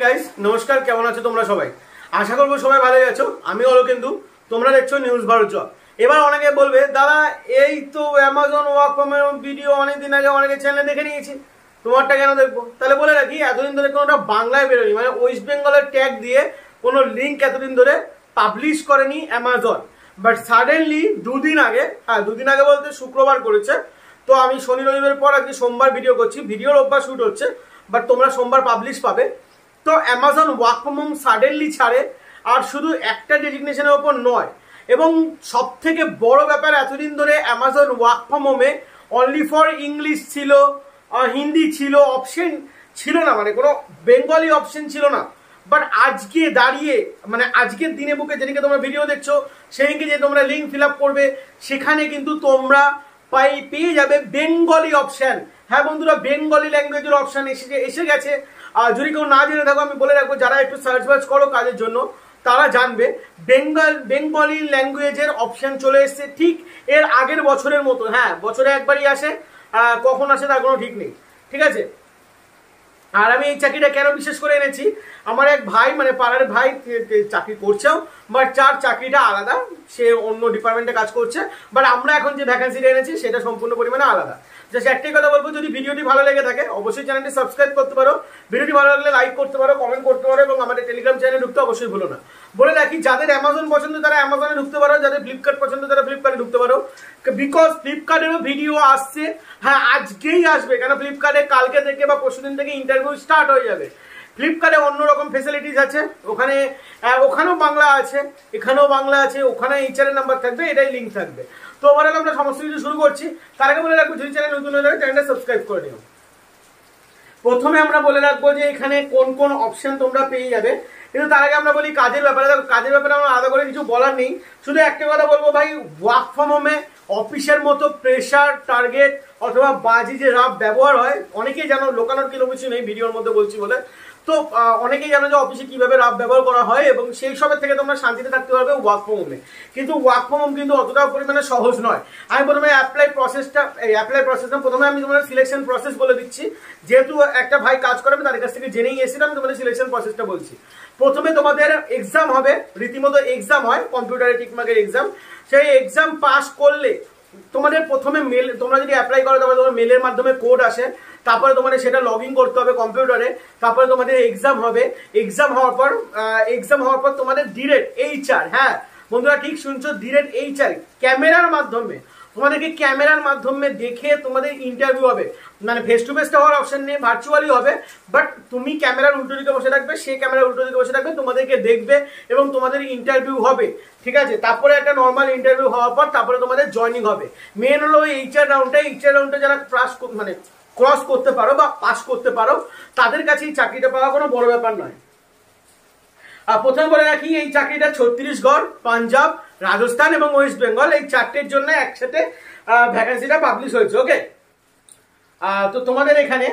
Guys নমস্কার, কেমন আছো তোমরা সবাই? আশা করবো সবাই ভালোই আছো। আমি হলো কিন্তু তোমরা দেখছো নিউজ ভারত জব। এবার অনেকে বলবে দাদা এই তো Amazon work from home video অনেকদিন আগে অনেকে চ্যানেলে দেখে নিয়েছি, তোমারটা কেন দেখবো? তাহলে বলে রাখি, এতদিন ধরে কোনোটা বাংলায় বেরোয়নি, মানে ওয়েস্ট বেঙ্গলের ট্যাগ দিয়ে কোনো লিঙ্ক এতদিন ধরে পাবলিশ করেনি অ্যামাজন। বাট সাডেনলি দুদিন আগে বলতে শুক্রবার করেছে। তো আমি শনি রবিবার পর আজকে সোমবার ভিডিও করছি, ভিডিওর অভ্যাস শুট হচ্ছে, বাট তোমরা সোমবার পাবলিশ পাবে। তো Amazon work from home suddenly ছাড়ে, আর শুধু একটা ডেজিগনেশনের ওপর নয়। এবং সব থেকে বড় ব্যাপার, এতদিন ধরে অ্যামাজন ওয়ার্ক ফ্রম হোমে অনলি ফর ইংলিশ ছিল, হিন্দি ছিল, অপশন ছিল না, মানে কোনো বেঙ্গলি অপশন ছিল না। বাট আজকে দাঁড়িয়ে, মানে আজকের দিনে বুকে যেদিকে তোমরা ভিডিও দেখছো, সেদিকে যে তোমরা লিঙ্ক ফিল আপ করবে, সেখানে কিন্তু তোমরা পেয়ে যাবে বেঙ্গলি অপশন। হ্যাঁ বন্ধুরা, বেঙ্গলি ল্যাঙ্গুয়েজের অপশন এসে গেছে। আর যদি কেউ না জেনে থাকো, আমি বলে রাখবো, যারা একটু সার্চ বার্চ করো কাজের জন্য তারা জানবে, বেঙ্গলি ল্যাঙ্গুয়েজের অপশন চলে এসছে ঠিক এর আগের বছরের মতো। হ্যাঁ, বছরে একবারই আসে, কখন আসে তার কোনো ঠিক নেই, ঠিক আছে। আর আমি এই চাকরিটা কেন বিশেষ করে এনেছি, আমার এক ভাই, মানে পাড়ার ভাই চাকরি করছেও, বাট যার চাকরিটা আলাদা, সে অন্য ডিপার্টমেন্টে কাজ করছে। বাট আমরা এখন যে ভ্যাকেন্সিটা এনেছি সেটা সম্পূর্ণ পরিমাণে আলাদা। জাস্ট একটাই কথা বলবো, যদি ভিডিওটি ভালো লেগে থাকে অবশ্যই চ্যানেলটি সাবস্ক্রাইব করতে পারো, ভিডিওটি ভালো লাগলে লাইক করতে পারো, কমেন্ট করতে পারো, এবং আমাদের টেলিগ্রাম চ্যানেলে ঢুকতে অবশ্যই ভুলো না। বলে রাখি, যাদের অ্যামাজন পছন্দ তারা অ্যামাজনে ঢুকতে পারো, যাদের ফ্লিপকার্ট পছন্দ তারা ফ্লিপকার্টে ঢুকতে পারো, বিকজ ফ্লিপকার্টেরও ভিডিও আসছে। হ্যাঁ, আজকেই আসবে, কেন ফ্লিপকার্টে কালকে থেকে বা পরশুদিন থেকে ইন্টারভিউ স্টার্ট হয়ে যাবে। ফ্লিপকার্টে অন্যরকম ফেসিলিটিস আছে, ওখানেও বাংলা আছে, এখানেও বাংলা আছে, ওখানে এইচআর এর নাম্বার থাকবে, এটাই লিঙ্ক থাকবে। তো ওভারঅল আমরা সমস্ত কিছু শুরু করছি। তার আগে বলে রাখবো, যদি চ্যানেল নতুন হয়ে থাকে চ্যানেলটা সাবস্ক্রাইব করে নিও। প্রথমে আমরা বলে রাখবো যে এখানে কোন কোন অপশন তোমরা পেয়ে যাবে, কিন্তু তার আগে আমরা বলি কাজের ব্যাপারে। দেখো, কাজের ব্যাপারে আমার আলাদা করে কিছু বলার নেই, শুধু একটা কথা বলবো ভাই, ওয়ার্ক ফ্রম হোমে অফিসের মতো প্রেশার, টার্গেট অথবা বাজি যে রাফ ব্যবহার হয়, অনেকেই জানো, লোকানোর কিছু নেই, ভিডিওর মধ্যে বলছি বলে। তো অনেকেই জানো যে অফিসে কিভাবে রাফ ব্যবহার করা হয়, এবং সেই সবের থেকে তোমরা শান্তিতে থাকতে পারবে ওয়ার্ক ফ্রম হোমে। কিন্তু ওয়ার্ক ফ্রম হোম কিন্তু অতটা পরিমাণে সহজ নয়। আমি প্রথমে অ্যাপ্লাই প্রসেসটা প্রথমে আমি তোমাদের সিলেকশন প্রসেস বলে দিচ্ছি, যেহেতু একটা ভাই কাজ করবে তাদের কাছ থেকে জেনেই এসেছিলাম, আমি তোমাদের সিলেকশন প্রসেসটা বলছি। প্রথমে তোমাদের এক্সাম হবে, রীতিমতো এক্সাম হয়, কম্পিউটারে টিকমার্কের এক্সাম। সেই এক্সাম পাস করলে তোমাদের প্রথমে মেল, তোমরা যদি অ্যাপ্লাই করো তারপরে তোমার মেলের মাধ্যমে কোড আসে, তারপরে তোমাদের সেটা লগ ইন করতে হবে কম্পিউটারে, তারপরে তোমাদের এক্সাম হবে। এক্সাম হওয়ার পর তোমাদের ডিরেক্ট এইচআর, হ্যাঁ বন্ধুরা ঠিক শুনছো, ডিরেক্ট এইচআর ক্যামেরার মাধ্যমে, তোমাদেরকে ক্যামেরার মাধ্যমে দেখে তোমাদের ইন্টারভিউ হবে। মানে ফেস টু ফেসটা হওয়ার অপশন নেই, ভার্চুয়ালি হবে, বাট তুমি ক্যামেরার উল্টো দিকে বসে থাকবে, সে ক্যামেরার উল্টো দিকে বসে থাকবে, তোমাদেরকে দেখবে এবং তোমাদের ইন্টারভিউ হবে, ঠিক আছে। তারপরে একটা নর্মাল ইন্টারভিউ হওয়ার পর তারপরে তোমাদের জয়নিং হবে। মেন হলো এইচআর রাউন্ডে যারা ক্রস করতে পারো বা পাস করতে পারো, তাদের কাছে এই চাকরিটা পাওয়া কোনো বড় ব্যাপার নয়। প্রথমে বলে রাখি, এই চাকরিটা ছত্তিশগড়, পাঞ্জাব, রাজস্থান এবং ওয়েস্ট বেঙ্গল, এই চারটের জন্য একসাথে ভ্যাকেন্সিটা পাবলিশ হয়েছে। ওকে, তো তোমাদের এখানে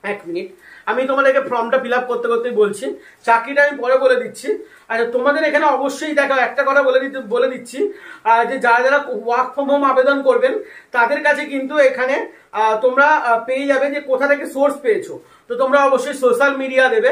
এক মিনিট, আমি তোমাদেরকে ফর্মটা ফিল আপ করতে করতেই বলছি, চাকরিটা আমি পরে বলে দিচ্ছি। আচ্ছা, তোমাদের এখানে অবশ্যই দেখো, একটা কথা বলে দিচ্ছি, যে যারা ওয়ার্ক ফ্রম হোম আবেদন করবেন তাদের কাছে কিন্তু এখানে তোমরা পেয়ে যাবে যে কোথা থেকে সোর্স পেয়েছো। তো তোমরা অবশ্যই সোশ্যাল মিডিয়া দেবে,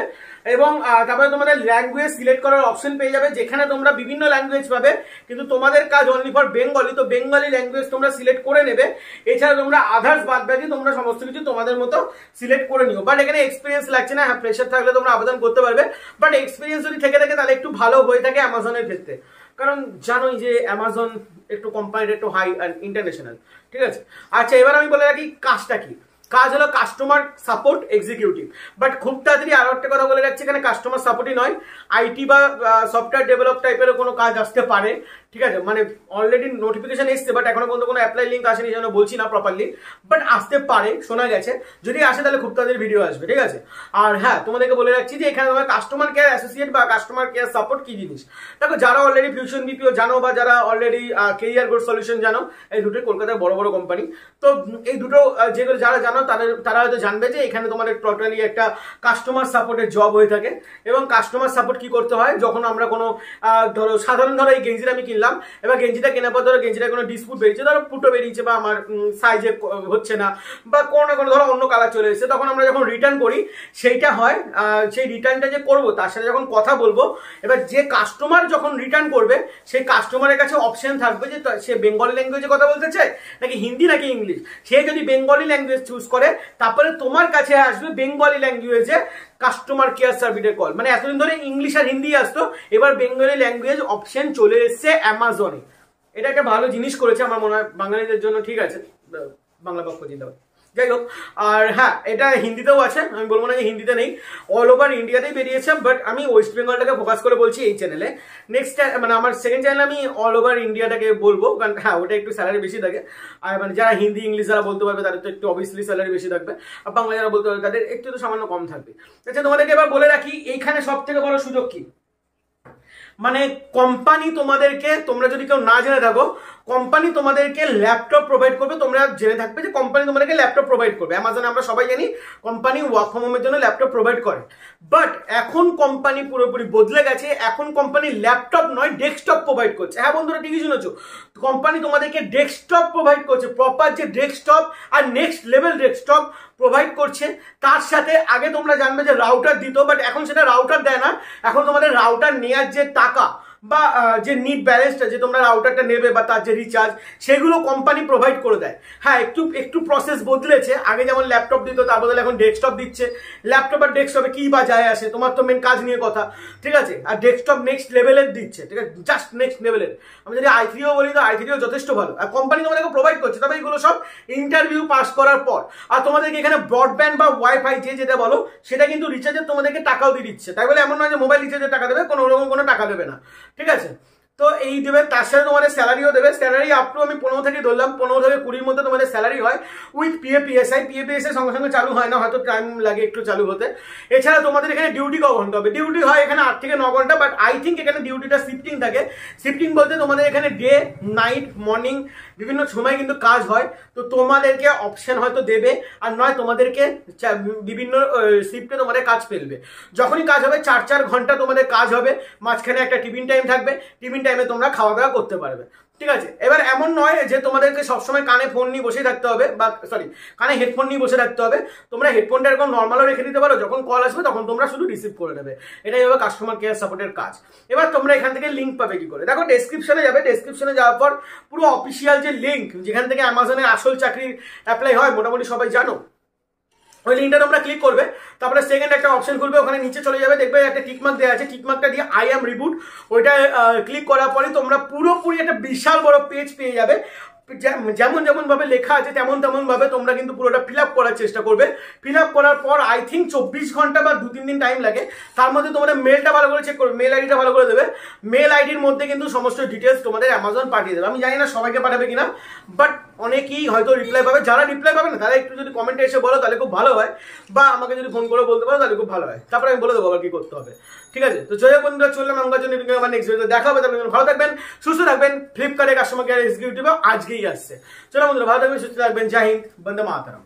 এবং তারপরে তোমাদের ল্যাঙ্গুয়েজ সিলেক্ট করার অপশন পেয়ে যাবে, যেখানে তোমরা বিভিন্ন ল্যাঙ্গুয়েজ পাবে, কিন্তু তোমাদের কাজ অনলি ফর বেঙ্গলি। তো বেঙ্গলি ল্যাঙ্গুয়েজ তোমরা সিলেক্ট করে নেবে। এছাড়া তোমরা আদার্স বাদ বাকি তোমরা সমস্ত কিছু তোমাদের মতো সিলেক্ট করে নিও। বাট এখানে এক্সপিরিয়েন্স লাগছে না, হ্যাঁ প্রেশার থাকলে তোমরা আবেদন করতে পারবে, বাট এক্সপিরিয়েন্স যদি থেকে থাকে তাহলে একটু ভালো হয়ে থাকে অ্যামাজনের ক্ষেত্রে, কারণ জানোই যে অ্যামাজন একটু কোম্পানিটা একটু হাই অ্যান্ড ইন্টারন্যাশনাল, ঠিক আছে। আচ্ছা, এবার আমি বলে রাখি কাজটা কি। কাজ হলো কাস্টমার সাপোর্ট এক্সিকিউটিভ। বাট খুব তাড়াতাড়ি আরো একটা কথা বলে রাখছি, এখানে কাস্টমার সাপোর্টই নয়, আইটি বা সফটওয়্যার ডেভেলপ টাইপেরও কোনো কাজ আসতে পারে, ঠিক আছে। মানে অলরেডি নোটিফিকেশন এসছে, বাট এখনো পর্যন্ত কোনো অ্যাপ্লাই লিঙ্ক আসেনি, যেন বলছি না প্রপারলি, বাট আসতে পারে, শোনা গেছে। যদি আসে তাহলে খুব তাড়াতাড়ি ভিডিও আসবে, ঠিক আছে। আর হ্যাঁ, তোমাদেরকে বলে রাখছি যে এখানে তোমার কাস্টমার কেয়ার অ্যাসোসিয়েট বা কাস্টমার কেয়ার সাপোর্ট কি জিনিস। দেখো, যারা অলরেডি ফিউশন বিপিও জানো বা যারা অলরেডি কেরিয়ার গ্রোথ সলিউশন জানো, এই দুটোই কলকাতার বড় বড় কোম্পানি। তো এই দুটো যেগুলো যারা জানো তারা হয়তো জানবে যে এখানে তোমাদের টোটালি একটা কাস্টমার সাপোর্টের জব হয়ে থাকে। এবং কাস্টমার সাপোর্ট কি করতে হয়, যখন আমরা কোনো ধরো এই গেঞ্জিটা আমি কিনলাম, কিনলাম, এবার গেঞ্জিটা কেনার পর ধরো গেঞ্জিটা কোনো ডিসপুট বেরিয়েছে, ধরো ফুটো বেরিয়েছে বা আমার সাইজে হচ্ছে না বা কোনো না কোনো ধরো অন্য কালার চলে এসেছে, তখন আমরা যখন রিটার্ন করি সেইটা হয় সেই রিটার্নটা যে করবো তার সাথে যখন কথা বলবো, এবার যে কাস্টমার যখন রিটার্ন করবে সেই কাস্টমারের কাছে অপশন থাকবে যে সে বেঙ্গলি ল্যাঙ্গুয়েজে কথা বলতে চায় নাকি হিন্দি নাকি ইংলিশ। সে যদি বেঙ্গলি ল্যাঙ্গুয়েজ চুজ করে তারপরে তোমার কাছে আসবে বেঙ্গলি ল্যাঙ্গুয়েজে কাস্টমার কেয়ার সার্ভিসের কল। মানে এতদিন ধরে ইংলিশ আর হিন্দি আসতো, এবার বেঙ্গলি ল্যাঙ্গুয়েজ অপশন চলে এসছে অ্যামাজনে। এটা একটা ভালো জিনিস করেছে আমার মনে হয় বাঙালিদের জন্য, ঠিক আছে, বাংলা পক্ষ জিন্দাবাদ। যাই হোক, আর হ্যাঁ এটা হিন্দিতেও আছে, আমি বলবো না যে হিন্দিতে নেই, অল ওভার ইন্ডিয়াতেই বেরিয়েছে, বাট আমি ওয়েস্ট বেঙ্গলটাকে ফোকাস করে বলছি এই চ্যানেলে। নেক্সট মানে আমার সেকেন্ড চ্যানেলে আমি অল ওভার ইন্ডিয়াটাকে বলবো, কারণ হ্যাঁ ওটা একটু স্যালারি বেশি থাকে, আর মানে যারা হিন্দি ইংলিশ যারা বলতে পারবে তাদের তো একটু অবভিয়াসলি স্যালারি বেশি থাকবে, আর বাংলা যারা বলতে পারবে তাদের একটু তো সামান্য কম থাকবে। আচ্ছা তোমাদেরকে এবার বলে রাখি এইখানে সব থেকে বড় সুযোগ কি, মানে কোম্পানি তোমাদেরকে, তোমরা যদি কেউ না জেনে থাকো, কোম্পানি তোমাদেরকে ল্যাপটপ প্রোভাইড করবে। তোমরা জেনে থাকবে যে কোম্পানি তোমাদেরকে ল্যাপটপ প্রোভাইড করবে, অ্যামাজনে আমরা সবাই জানি কোম্পানি ওয়ার্ক ফ্রম হোমের জন্য ল্যাপটপ প্রোভাইড করে। বাট এখন কোম্পানি পুরোপুরি বদলে গেছে, এখন কোম্পানি ল্যাপটপ নয় ডেস্কটপ প্রোভাইড করছে। হ্যাঁ বন্ধুরা ঠিকই শুনেছো, কোম্পানি তোমাদেরকে ডেস্কটপ প্রোভাইড করছে, প্রপার যে ডেস্কটপ আর নেক্সট লেভেল ডেস্কটপ প্রোভাইড করছে। তার সাথে আগে তোমরা জানবে যে রাউটার দিত, বাট এখন সেটা রাউটার দেয় না, এখন তোমাদের রাউটার নেওয়ার যে টাকা বা যে নিট ব্যালেন্সটা যে তোমরা রাউটারটা নেবে বা তার যে রিচার্জ সেগুলো কোম্পানি প্রোভাইড করে দেয়। হ্যাঁ একটু প্রসেস বদলেছে, আগে যেমন ল্যাপটপ দিত তার বদলে এখন ডেস্কটপ দিচ্ছে। ল্যাপটপ আর ডেস্কটপে কি বা যায় আসে, তোমার তো মেন কাজ নিয়ে কথা, ঠিক আছে, আর ডেস্কটপ নেক্সট লেভেলের দিচ্ছে, ঠিক আছে, জাস্ট নেক্সট লেভেলের। আমি যদি i3ও বলি তো i3ও যথেষ্ট ভালো, আর কোম্পানি তোমাদেরকে প্রোভাইড করছে, তবে এগুলো সব ইন্টারভিউ পাস করার পর। আর তোমাদেরকে এখানে ব্রডব্যান্ড বা ওয়াইফাই যেটা বলো সেটা কিন্তু রিচার্জের তোমাদেরকে টাকাও দিয়ে দিচ্ছে, তাই বলে এমন নয় যে মোবাইল রিচার্জের টাকা দেবে, কোনো রকম কোনো টাকা দেবে না, ঠিক আছে। তো এই দেবে, তার সাথে তোমাদের স্যালারিও দেবে। স্যালারি আপ টু আমি 15 থেকে ধরলাম, 15 থেকে 20 মধ্যে তোমাদের স্যালারি হয় উইথ PFPSI। PFPSI সঙ্গে সঙ্গে চালু হয় না, হয়তো টাইম লাগে একটু চালু হতে। এছাড়া তোমাদের এখানে ডিউটি ক ঘন্টা হবে, ডিউটি হয় এখানে 8 থেকে 9 ঘন্টা, বাট আই থিঙ্ক এখানে ডিউটিটা শিফটিং থাকে। শিফটিং বলতে তোমাদের এখানে ডে নাইট মর্নিং বিভিন্ন সময় কিন্তু কাজ হয়, তো তোমাদেরকে অপশন হয়তো দেবে, আর নয় তোমাদেরকে বিভিন্ন শিফটে তোমাদের কাজ ফেলবে। যখনই কাজ হবে 4 ঘন্টা তোমাদের কাজ হবে, মাঝখানে একটা টিফিন টাইম থাকবে, টিফিন টাইমে তোমরা খাওয়া দাওয়া করতে পারবে, ঠিক আছে। এবার এমন নয় যে তোমাদেরকে সবসময় কানে ফোন নিয়ে বসে থাকতে হবে, বা সরি কানে হেডফোন নিয়ে বসে থাকতে হবে। তোমরা হেডফোনটা এরকম নর্মালও রেখে দিতে পারো, যখন কল আসবে তখন তোমরা শুধু রিসিভ করে নেবে, এটাই হবে কাস্টমার কেয়ার সাপোর্টের কাজ। এবার তোমরা এখান থেকে লিঙ্ক পাবে কি করে, দেখো ডেসক্রিপশনে যাবে, ডেসক্রিপশনে যাওয়ার পর পুরো অফিসিয়াল যে লিঙ্ক যেখান থেকে অ্যামাজনের আসল চাকরির অ্যাপ্লাই হয় মোটামুটি সবাই জানো, ওই লিঙ্কটা তোমরা ক্লিক করবে, তারপরে সেকেন্ড একটা অপশন খুলবে, ওখানে নিচে চলে যাবে, দেখবে একটা টিকমার্ক দেওয়া আছে, টিকমার্কটা দিয়ে আই অ্যাম রিবুট ওইটা ক্লিক করার পরে তোমরা পুরোপুরি একটা বিশাল বড় পেজ পেয়ে যাবে। যেমন যেমন ভাবে লেখা আছে তেমন তেমন ভাবে তোমরা কিন্তু পুরোটা ফিল আপ করার চেষ্টা করবে। ফিল আপ করার পর আই থিঙ্ক 24 ঘন্টা বা 2-3 দিন টাইম লাগে, তার মধ্যে তোমাদের মেলটা ভালো করে চেক করবে, মেল আইডিটা ভালো করে দেবে। মেল আইডির মধ্যে কিন্তু সমস্ত ডিটেলস তোমাদের অ্যামাজন পাঠিয়ে দেবে। আমি জানি না সবাইকে পাঠাবে কিনা, বাট অনেকেই হয়তো রিপ্লাই পাবে। যারা রিপ্লাই পাবে না তারা একটু যদি কমেন্টে এসে বলো তাহলে খুব ভালো হয়, বা আমাকে যদি ফোন করে বলতে পারো তাহলে খুব ভালো হয়, তারপরে আমি বলে দেবো আবার কি করতে হবে, ঠিক আছে। তো জয় বন্ধুরা, চললাম আমার জন্য আমার নেক্সট ভিডিওতে দেখা হবে। তারপরে ভালো থাকবেন, সুস্থ থাকবেন। ফ্লিপকার্টের কাস্টমার কেয়ার এক্সিকিউটিভ আজকেই আসছে। চলো বন্ধুরা, ভালো থাকবেন, সুস্থ থাকবেন। জয় হিন্দ, বন্দে মাতরম।